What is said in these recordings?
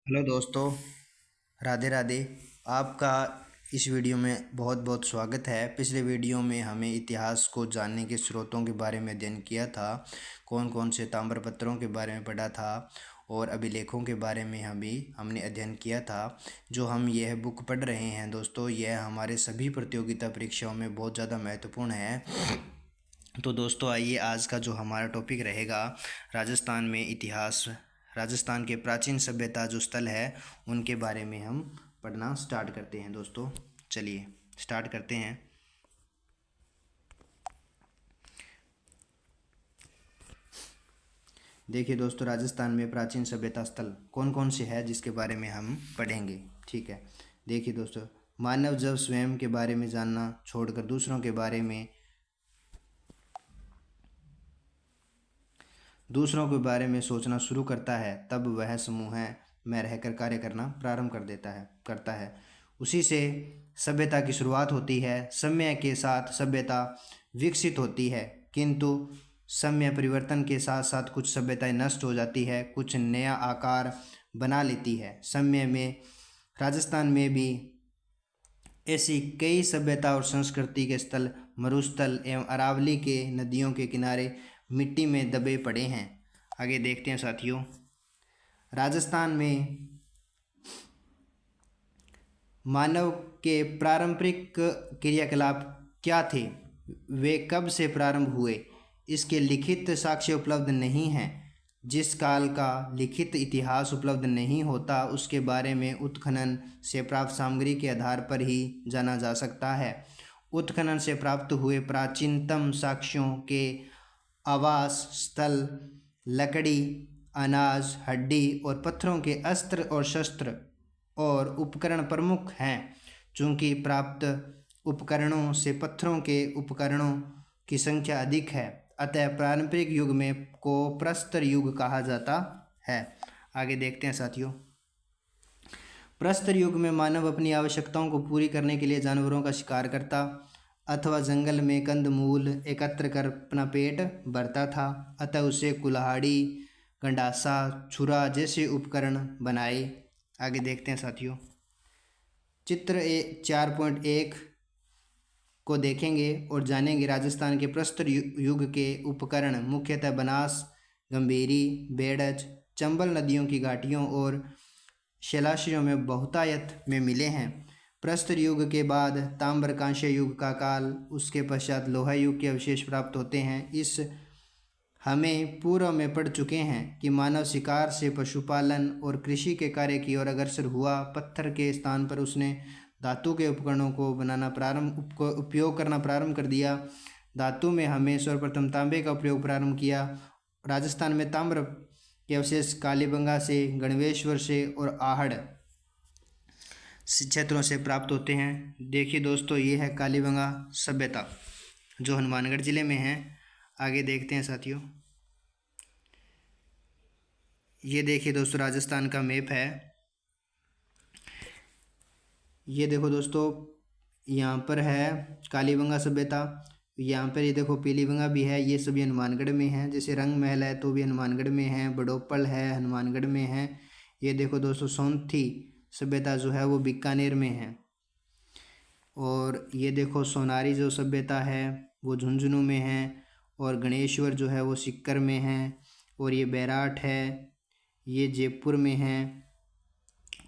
Hello दोस्तों, राधे राधे। आपका इस वीडियो में बहुत बहुत स्वागत है। पिछले वीडियो में हमें इतिहास को जानने के स्रोतों के बारे में अध्ययन किया था। कौन कौन से ताम्रपत्रों के बारे में पढ़ा था और अभिलेखों के बारे में हमने अध्ययन किया था। जो हम यह बुक पढ़ रहे हैं दोस्तों, यह हमारे सभी प्रतियोगिता परीक्षाओं में बहुत ज़्यादा महत्वपूर्ण है। तो दोस्तों आइए, आज का जो हमारा टॉपिक रहेगा राजस्थान में इतिहास। राजस्थान के प्राचीन सभ्यता जो स्थल है उनके बारे में हम पढ़ना स्टार्ट करते हैं दोस्तों। चलिए स्टार्ट करते हैं। देखिए दोस्तों, राजस्थान में प्राचीन सभ्यता स्थल कौन कौन से हैं जिसके बारे में हम पढ़ेंगे। ठीक है, देखिए दोस्तों, मानव जब स्वयं के बारे में जानना छोड़कर दूसरों के बारे में सोचना शुरू करता है, तब वह समूह में रहकर कार्य करना प्रारंभ करता है। उसी से सभ्यता की शुरुआत होती है। समय के साथ सभ्यता विकसित होती है, किंतु समय परिवर्तन के साथ साथ कुछ सभ्यताएं नष्ट हो जाती है, कुछ नया आकार बना लेती है। समय में राजस्थान में भी ऐसी कई सभ्यता और संस्कृति के स्थल मरुस्थल एवं अरावली के नदियों के किनारे मिट्टी में दबे पड़े हैं। आगे देखते हैं साथियों, राजस्थान में मानव के पारंपरिक क्रियाकलाप क्या थे, वे कब से प्रारंभ हुए, इसके लिखित साक्ष्य उपलब्ध नहीं हैं। जिस काल का लिखित इतिहास उपलब्ध नहीं होता, उसके बारे में उत्खनन से प्राप्त सामग्री के आधार पर ही जाना जा सकता है। उत्खनन से प्राप्त हुए प्राचीनतम साक्ष्यों के आवास स्थल लकड़ी, अनाज, हड्डी और पत्थरों के अस्त्र और शस्त्र और उपकरण प्रमुख हैं। चूंकि प्राप्त उपकरणों से पत्थरों के उपकरणों की संख्या अधिक है, अतः पारंपरिक युग में को प्रस्तर युग कहा जाता है। आगे देखते हैं साथियों, प्रस्तर युग में मानव अपनी आवश्यकताओं को पूरी करने के लिए जानवरों का शिकार करता अथवा जंगल में कंदमूल एकत्र कर अपना पेट भरता था। अतः उसे कुल्हाड़ी, गंडासा, छुरा जैसे उपकरण बनाए। आगे देखते हैं साथियों, चित्र 4.1 को देखेंगे और जानेंगे। राजस्थान के प्रस्तर युग के उपकरण मुख्यतः बनास, गंभीरी, बेड़च, चंबल नदियों की घाटियों और शैलाश्रियों में बहुतायत में मिले हैं। प्रस्तर युग के बाद ताम्र कांस्य युग का काल, उसके पश्चात लोहा युग के अवशेष प्राप्त होते हैं। इस हमें पूर्व में पढ़ चुके हैं कि मानव शिकार से पशुपालन और कृषि के कार्य की ओर अग्रसर हुआ। पत्थर के स्थान पर उसने धातु के उपकरणों को उपयोग करना प्रारंभ कर दिया। धातु में हमें सर्वप्रथम तांबे का उपयोग प्रारंभ किया। राजस्थान में ताम्र के अवशेष कालीबंगा से, गणवेश्वर से और आहड़ क्षेत्रों से प्राप्त होते हैं। देखिए दोस्तों, ये है कालीबंगा सभ्यता जो हनुमानगढ़ जिले में है। आगे देखते हैं साथियों, ये देखिए दोस्तों, राजस्थान का मैप है। ये देखो दोस्तों, यहाँ पर है कालीबंगा सभ्यता। यहाँ पर ये देखो पीलीबंगा भी है, ये सभी हनुमानगढ़ में है। जैसे रंग महल है तो भी हनुमानगढ़ में है, बड़ोपल है हनुमानगढ़ में है। ये देखो दोस्तों, सोंथी सभ्यता जो है वो बीकानेर में है। और ये देखो सोनारी जो सभ्यता है वो झुंझुनू में है। और गणेश्वर जो है वो सीकर में है। और ये बैराठ है, ये जयपुर में है।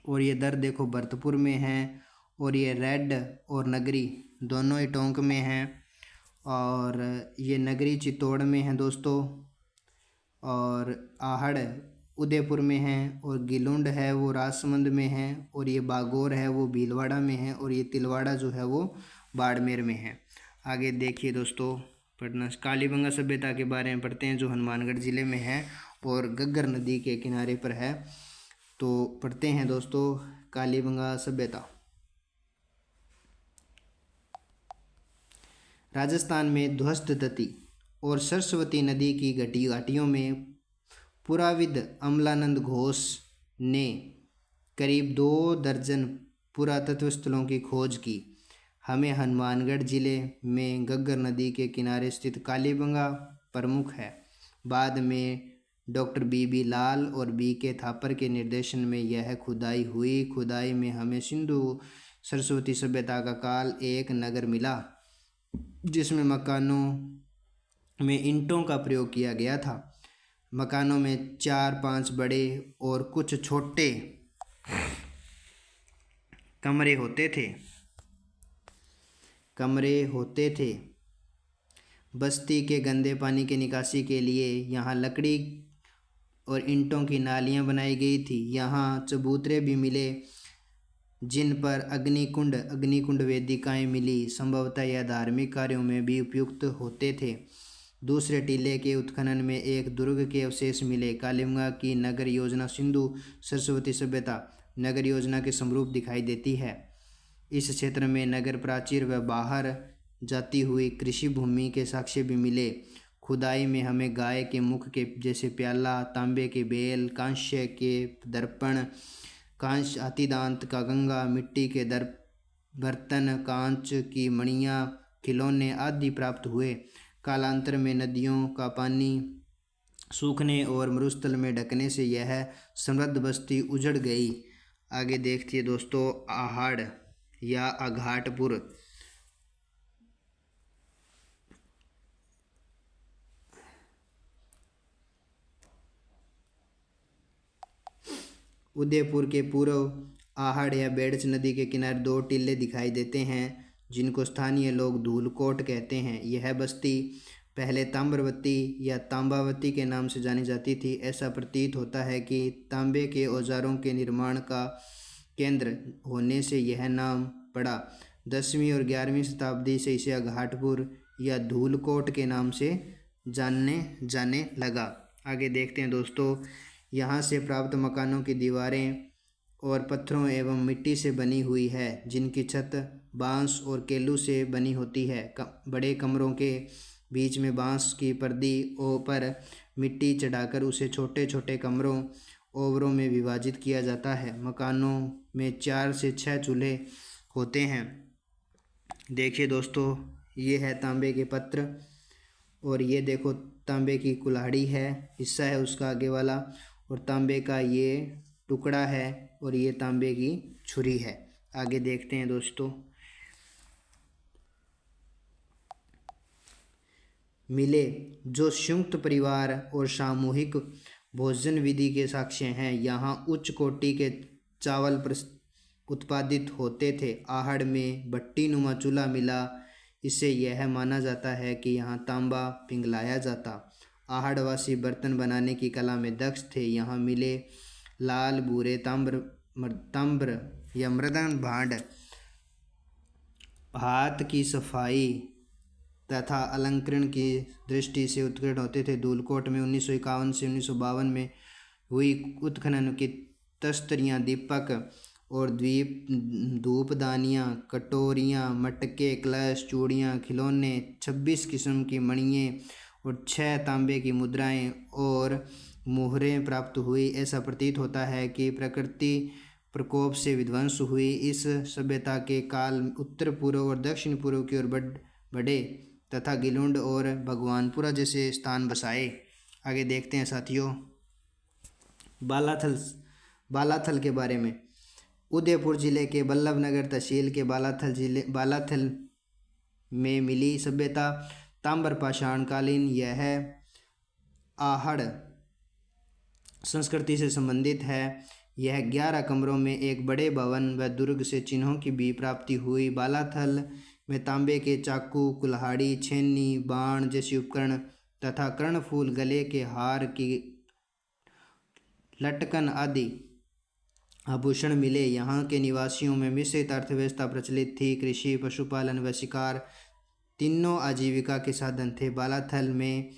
और ये दर देखो भरतपुर में है। और ये रेड और नगरी दोनों ही टोंक में हैं। और ये नगरी चित्तौड़ में है दोस्तों। और आहड़ उदयपुर में है। और गिलुंड है वो राजसमंद में है। और ये बागौर है वो भीलवाड़ा में है। और ये तिलवाड़ा जो है वो बाड़मेर में है। आगे देखिए दोस्तों, पढ़ना कालीबंगा सभ्यता के बारे में पढ़ते हैं जो हनुमानगढ़ ज़िले में है और घग्गर नदी के किनारे पर है। तो पढ़ते हैं दोस्तों कालीबंगा सभ्यता। राजस्थान में ध्वस्त तती और सरस्वती नदी की घाटियों में पुराविद अमलानंद घोष ने करीब 2 दर्जन पुरातत्व स्थलों की खोज की। हमें हनुमानगढ़ जिले में घग्गर नदी के किनारे स्थित कालीबंगा प्रमुख है। बाद में डॉक्टर बी लाल और के थापर के निर्देशन में यह खुदाई हुई। खुदाई में हमें सिंधु सरस्वती सभ्यता का काल एक नगर मिला, जिसमें मकानों में ईंटों का प्रयोग किया गया था। मकानों में 4-5 बड़े और कुछ छोटे कमरे होते थे। बस्ती के गंदे पानी के निकासी के लिए यहाँ लकड़ी और ईंटों की नालियाँ बनाई गई थी। यहाँ चबूतरे भी मिले, जिन पर अग्निकुंड वेदिकाएँ मिली। संभवतः यह धार्मिक कार्यों में भी उपयुक्त होते थे। दूसरे टीले के उत्खनन में एक दुर्ग के अवशेष मिले। कालीबंगा की नगर योजना सिंधु सरस्वती सभ्यता नगर योजना के समरूप दिखाई देती है। इस क्षेत्र में नगर प्राचीर व बाहर जाती हुई कृषि भूमि के साक्ष्य भी मिले। खुदाई में हमें गाय के मुख के जैसे प्याला, तांबे के बेल, कांस्य के दर्पण, कांस्य हाथीदांत का गंगा, मिट्टी के बर्तन, कांच की मणियाँ, खिलौने आदि प्राप्त हुए। कालांतर में नदियों का पानी सूखने और मरुस्थल में ढकने से यह समृद्ध बस्ती उजड़ गई। आगे देखिए दोस्तों, आहड़ या अघाटपुर। उदयपुर के पूर्व आहड़ या बेड़च नदी के किनारे 2 टीले दिखाई देते हैं, जिनको स्थानीय लोग धूलकोट कहते हैं। यह बस्ती पहले ताम्रवती या तांबावती के नाम से जानी जाती थी। ऐसा प्रतीत होता है कि तांबे के औजारों के निर्माण का केंद्र होने से यह नाम पड़ा। 10वीं और 11वीं शताब्दी से इसे अघाटपुर या धूलकोट के नाम से जाने लगा। आगे देखते हैं दोस्तों, यहाँ से प्राप्त मकानों की दीवारें और पत्थरों एवं मिट्टी से बनी हुई है, जिनकी छत बांस और केलू से बनी होती है। बड़े कमरों के बीच में बांस की पर्दी पर मिट्टी चढ़ाकर उसे छोटे छोटे कमरों ओवरों में विभाजित किया जाता है। मकानों में 4 से 6 चूल्हे होते हैं। देखिए दोस्तों, ये है तांबे के पत्र, और ये देखो तांबे की कुल्हाड़ी है, हिस्सा है उसका आगे वाला, और तांबे का ये टुकड़ा है, और ये तांबे की छुरी है। आगे देखते हैं दोस्तों, मिले जो संयुक्त परिवार और सामूहिक भोजन विधि के साक्ष्य हैं। यहाँ उच्च कोटि के चावल उत्पादित होते थे। आहड़ में भट्टी नुमा चूल्हा मिला, इससे यह माना जाता है कि यहाँ तांबा पिघलाया जाता। आहड़वासी बर्तन बनाने की कला में दक्ष थे। यहाँ मिले लाल भूरे ताम्र या मृदन भांड, हाथ की सफाई तथा अलंकरण की दृष्टि से उत्कीर्ण होते थे। धूलकोट में 1951 से 1952 में हुई उत्खनन की तस्तरियाँ दीपक और धूपदानियाँ, कटोरियाँ, मटके, कलश, चूड़ियाँ, खिलौने, 26 किस्म की मणियाँ और 6 तांबे की मुद्राएं और मोहरें प्राप्त हुई। ऐसा प्रतीत होता है कि प्रकृति प्रकोप से विध्वंस हुई। इस सभ्यता के काल उत्तर पूर्व और दक्षिण पूर्व की ओर बढ़े तथा गिलुंड और भगवानपुरा जैसे स्थान बसाए। आगे देखते हैं साथियों, बालाथल के बारे में। उदयपुर जिले के बल्लभनगर तहसील के बालाथल में मिली सभ्यता ताम्र पाषाण कालीन। यह आहड़ संस्कृति से संबंधित है। यह 11 कमरों में एक बड़े भवन व दुर्ग से चिन्हों की भी प्राप्ति हुई। बालाथल में तांबे के चाकू, कुल्हाड़ी, छेनी, बाण जैसे उपकरण तथा कर्णफूल, गले के हार की लटकन आदि आभूषण मिले। यहाँ के निवासियों में मिश्रित अर्थव्यवस्था प्रचलित थी। कृषि, पशुपालन व शिकार तीनों आजीविका के साधन थे। बालाथल में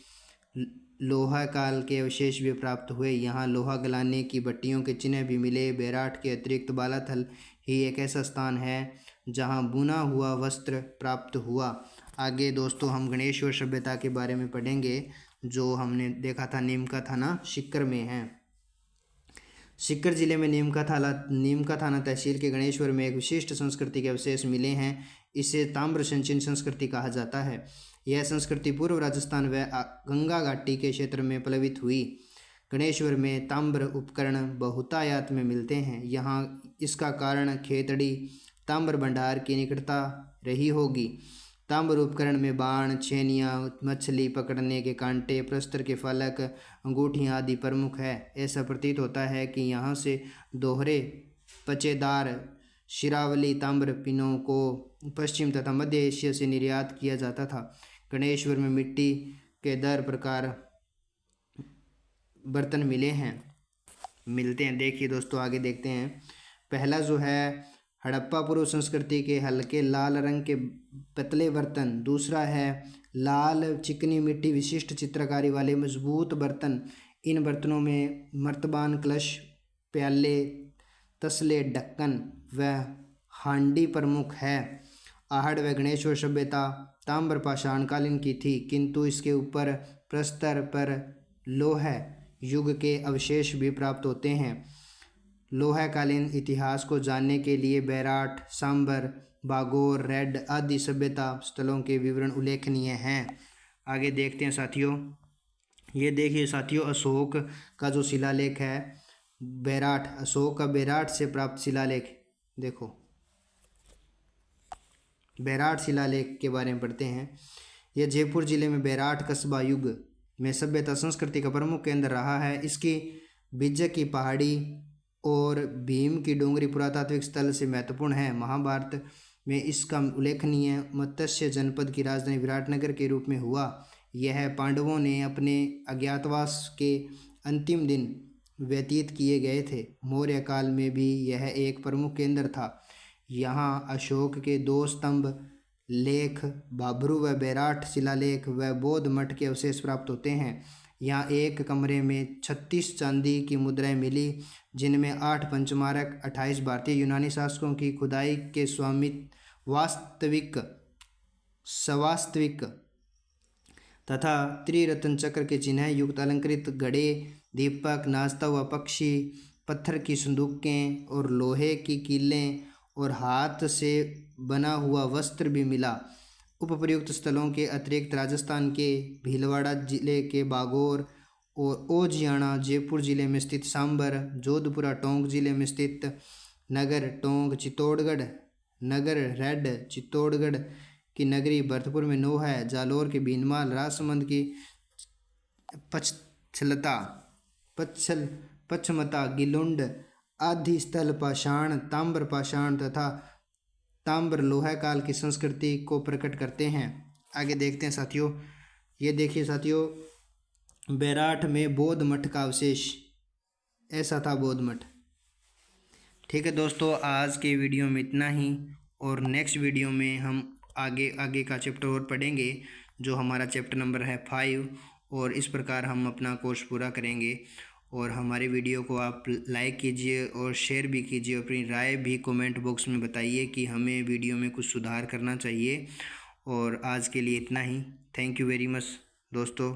लोहा काल के अवशेष भी प्राप्त हुए। यहाँ लोहा गलाने की भट्टियों के चिन्ह भी मिले। बैराट के अतिरिक्त बालाथल ही एक ऐसा स्थान है जहाँ बुना हुआ वस्त्र प्राप्त हुआ। आगे दोस्तों हम गणेश्वर सभ्यता के बारे में पढ़ेंगे, जो हमने देखा था नीमका थाना सीकर में है। सीकर जिले में नीमका थाना तहसील के गणेश्वर में एक विशिष्ट संस्कृति के अवशेष मिले हैं। इसे ताम्र संचीन संस्कृति कहा जाता है। यह संस्कृति पूर्व राजस्थान व गंगा घाटी के क्षेत्र में प्लावित हुई। गणेश्वर में ताम्र उपकरण बहुतायत में मिलते हैं। यहाँ इसका कारण खेतड़ी ताम्र भंडार की निकटता रही होगी। ताम्र उपकरण में बाण, छेनियाँ, मछली पकड़ने के कांटे, प्रस्तर के फलक, अंगूठियाँ आदि प्रमुख है। ऐसा प्रतीत होता है कि यहाँ से दोहरे पचेदार शिरावली ताम्र पिनों को पश्चिम तथा मध्य एशिया से निर्यात किया जाता था। गणेश्वर में मिट्टी के 10 प्रकार बर्तन मिलते हैं। देखिए दोस्तों, आगे देखते हैं। पहला जो है हड़प्पा पूर्व संस्कृति के हल्के लाल रंग के पतले बर्तन। दूसरा है लाल चिकनी मिट्टी विशिष्ट चित्रकारी वाले मजबूत बर्तन। इन बर्तनों में मर्तबान, कलश, प्याले, तसले, ढक्कन व हांडी प्रमुख है। आहड़ व गणेश्वर सभ्यता ताम्र पाषाण कालीन की थी, किंतु इसके ऊपर प्रस्तर पर लोह युग के अवशेष भी प्राप्त होते हैं। लोहकालीन इतिहास को जानने के लिए बैराट, सांबर, बागोर, रेड आदि सभ्यता स्थलों के विवरण उल्लेखनीय हैं। आगे देखते हैं साथियों। ये देखिए साथियों, अशोक का जो शिलालेख है बैराट, अशोक का बैराट से प्राप्त शिलालेख। देखो बैराट शिलालेख के बारे में पढ़ते हैं। यह जयपुर जिले में बैराट कस्बा युग में सभ्यता संस्कृति का प्रमुख केंद्र रहा है। इसकी बिज्जक की पहाड़ी और भीम की डोंगरी पुरातात्विक स्थल से महत्वपूर्ण है। महाभारत में इसका उल्लेखनीय मत्स्य जनपद की राजधानी विराटनगर के रूप में हुआ। यह पांडवों ने अपने अज्ञातवास के अंतिम दिन व्यतीत किए गए थे। मौर्य काल में भी यह एक प्रमुख केंद्र था। यहाँ अशोक के 2 स्तंभ लेख, भाब्रू व बैराट शिलालेख व बौद्ध मठ के अवशेष प्राप्त होते हैं। यहाँ एक कमरे में 36 चांदी की मुद्राएं मिली, जिनमें 8 पंचमारक, 28 भारतीय यूनानी शासकों की खुदाई के सवास्तविक तथा त्रिरत्न चक्र के चिन्ह युक्त अलंकृत घड़े, दीपक, नाचता हुआ पक्षी, पत्थर की संदूकें और लोहे की कीलें और हाथ से बना हुआ वस्त्र भी मिला। उपप्रयुक्त स्थलों के अतिरिक्त राजस्थान के भीलवाड़ा जिले के बागोर और ओजियाना, जयपुर जिले में स्थित सांबर, जोधपुरा टोंक जिले में स्थित नगर टोंक, चित्तौड़गढ़ नगर रेड, चित्तौड़गढ़ की नगरी भरतपुर में नौ है, जालोर के भीनमाल, राजसमंद की पचमता, गिलुंड आदि स्थल पाषाण, ताम्र पाषाण तथा ताम्र लोहा काल की संस्कृति को प्रकट करते हैं। आगे देखते हैं साथियों। ये देखिए साथियों, बैराट में बौद्ध मठ का अवशेष। ऐसा था बौद्ध मठ। ठीक है दोस्तों, आज के वीडियो में इतना ही, और नेक्स्ट वीडियो में हम आगे का चैप्टर और पढ़ेंगे, जो हमारा चैप्टर नंबर है 5, और इस प्रकार हम अपना कोर्स पूरा करेंगे। और हमारे वीडियो को आप लाइक कीजिए और शेयर भी कीजिए। अपनी राय भी कमेंट बॉक्स में बताइए कि हमें वीडियो में कुछ सुधार करना चाहिए। और आज के लिए इतना ही। थैंक यू वेरी मच दोस्तों।